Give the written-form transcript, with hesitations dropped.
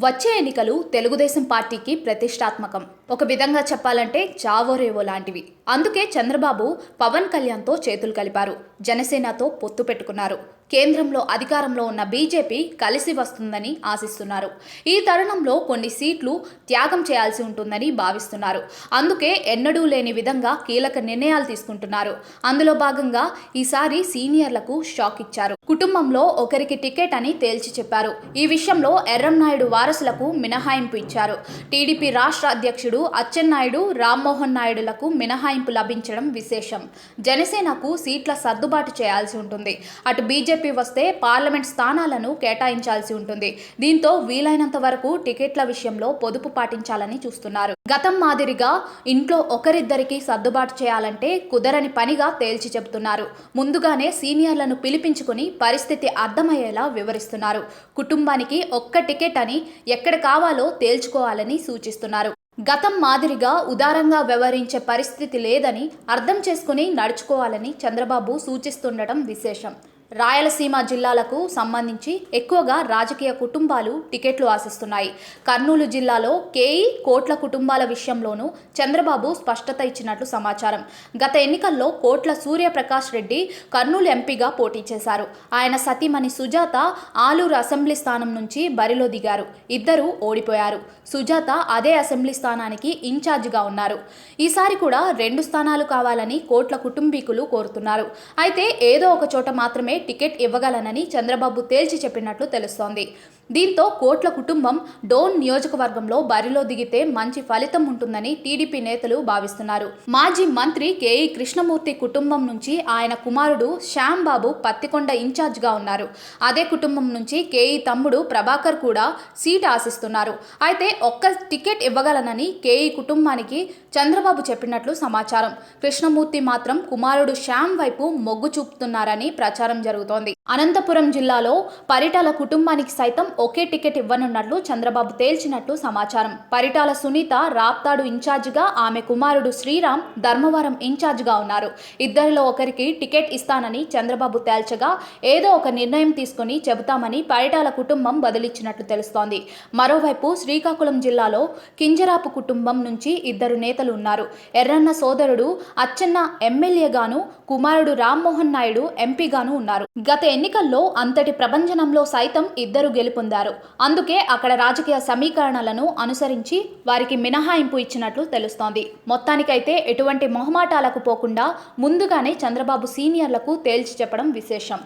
వచ్చే ఎన్నికలు తెలుగుదేశం పార్టీకి ప్రతిష్టాత్మకం. ఒక విధంగా చెప్పాలంటే చావోరేవో లాంటివి. అందుకే చంద్రబాబు పవన్ కళ్యాణ్తో చేతులు కలిపారు. జనసేనతో పొత్తు పెట్టుకున్నారు. కేంద్రంలో అధికారంలో ఉన్న బీజేపీ కలిసి వస్తుందని ఆశిస్తున్నారు. ఈ తరుణంలో కొన్ని సీట్లు త్యాగం చేయాల్సి ఉంటుందని భావిస్తున్నారు. అందుకే ఎన్నడూ లేని విధంగా కీలక నిర్ణయాలు తీసుకుంటున్నారు. అందులో భాగంగా ఈసారి సీనియర్లకు షాక్ ఇచ్చారు. కుటుంబంలో ఒకరికి టికెట్ అని తేల్చి చెప్పారు. ఈ విషయంలో ఎర్రంనాయుడు వారసులకు మినహాయింపు ఇచ్చారు. టీడీపీ రాష్ట్ర అధ్యక్షుడు అచ్చెన్నాయుడు, రామ్మోహన్ నాయుడులకు మినహాయింపు లభించడం విశేషం. జనసేనకు సీట్ల సర్దుబాటు చేయాల్సి ఉంటుంది. అటు బీజేపీ వస్తే పార్లమెంట్ స్థానాలను కేటాయించాల్సి ఉంటుంది. దీంతో వీలైనంత వరకు టికెట్ల విషయంలో పొదుపు పాటించాలని చూస్తున్నారు. గతం మాదిరిగా ఇంట్లో ఒకరిద్దరికి సర్దుబాటు చేయాలంటే కుదరని పనిగా తేల్చి చెబుతున్నారు. ముందుగానే సీనియర్లను పిలిపించుకుని పరిస్థితి అర్థమయ్యేలా వివరిస్తున్నారు. కుటుంబానికి ఒక్క టికెట్ అని ఎక్కడ కావాలో తేల్చుకోవాలని సూచిస్తున్నారు. గతం మాదిరిగా ఉదారంగా వ్యవహరించే పరిస్థితి లేదని అర్థం చేసుకుని నడుచుకోవాలని చంద్రబాబు సూచిస్తుండటం విశేషం. రాయలసీమ జిల్లాలకు సంబంధించి ఎక్కువగా రాజకీయ కుటుంబాలు టికెట్లు ఆశిస్తున్నాయి. కర్నూలు జిల్లాలో కేఈ కోట్ల కుటుంబాల విషయంలోనూ చంద్రబాబు స్పష్టత ఇచ్చినట్లు సమాచారం. గత ఎన్నికల్లో కోట్ల సూర్యప్రకాష్ రెడ్డి కర్నూలు ఎంపీగా పోటీ చేశారు. ఆయన సతీమణి సుజాత ఆలూరు అసెంబ్లీ స్థానం నుంచి బరిలో దిగారు. ఇద్దరూ ఓడిపోయారు. సుజాత అదే అసెంబ్లీ స్థానానికి ఇన్ఛార్జిగా ఉన్నారు. ఈసారి కూడా 2 స్థానాలు కావాలని కోట్ల కుటుంబీకులు కోరుతున్నారు. అయితే ఏదో ఒక చోట మాత్రమే టికెట్ ఇవ్వగలనని చంద్రబాబు తేల్చి చెప్పినట్లు తెలుస్తోంది. దీంతో కోట్ల కుటుంబం డోన్ నియోజకవర్గంలో బరిలో దిగితే మంచి ఫలితం ఉంటుందని టీడీపీ నేతలు భావిస్తున్నారు. మాజీ మంత్రి కేఈ కృష్ణమూర్తి కుటుంబం నుంచి ఆయన కుమారుడు శ్యాంబాబు పత్తికొండ ఇన్ఛార్జ్గా ఉన్నారు. అదే కుటుంబం నుంచి కేఈ తమ్ముడు ప్రభాకర్ కూడా సీట్ ఆశిస్తున్నారు. అయితే ఒక్క టికెట్ ఇవ్వగలనని కేఈ కుటుంబానికి చంద్రబాబు చెప్పినట్లు సమాచారం. కృష్ణమూర్తి మాత్రం కుమారుడు శ్యామ్ వైపు మొగ్గు చూపుతున్నారని ప్రచారం జరుగుతోంది. అనంతపురం జిల్లాలో పరిటాల కుటుంబానికి సైతం ఒకే టికెట్ ఇవ్వనున్నట్లు చంద్రబాబు తేల్చినట్లు సమాచారం. పరిటాల సునీత రాప్తాడు ఇన్ఛార్జిగా, ఆమె కుమారుడు శ్రీరామ్ ధర్మవరం ఇన్ఛార్జిగా ఉన్నారు. ఇద్దరిలో ఒకరికి టికెట్ ఇస్తానని చంద్రబాబు తేల్చగా ఏదో ఒక నిర్ణయం తీసుకుని చెబుతామని పరిటాల కుటుంబం బదిలిచ్చినట్లు తెలుస్తోంది. మరోవైపు శ్రీకాకుళం జిల్లాలో కింజరాపు కుటుంబం నుంచి ఇద్దరు నేతలు ఉన్నారు. ఎర్రన్న సోదరుడు అచ్చెన్న ఎమ్మెల్యేగాను, కుమారుడు రామ్మోహన్ నాయుడు ఎంపీగాను ఉన్నారు. గత ఎన్నికల్లో అంతటి ప్రభంజనంలో సైతం ఇద్దరు గెలుపొందారు. అందుకే అక్కడ రాజకీయ సమీకరణలను అనుసరించి వారికి మినహాయింపు ఇచ్చినట్లు తెలుస్తోంది. మొత్తానికైతే ఎటువంటి మొహమాటాలకు పోకుండా ముందుగానే చంద్రబాబు సీనియర్లకు తేల్చి చెప్పడం విశేషం.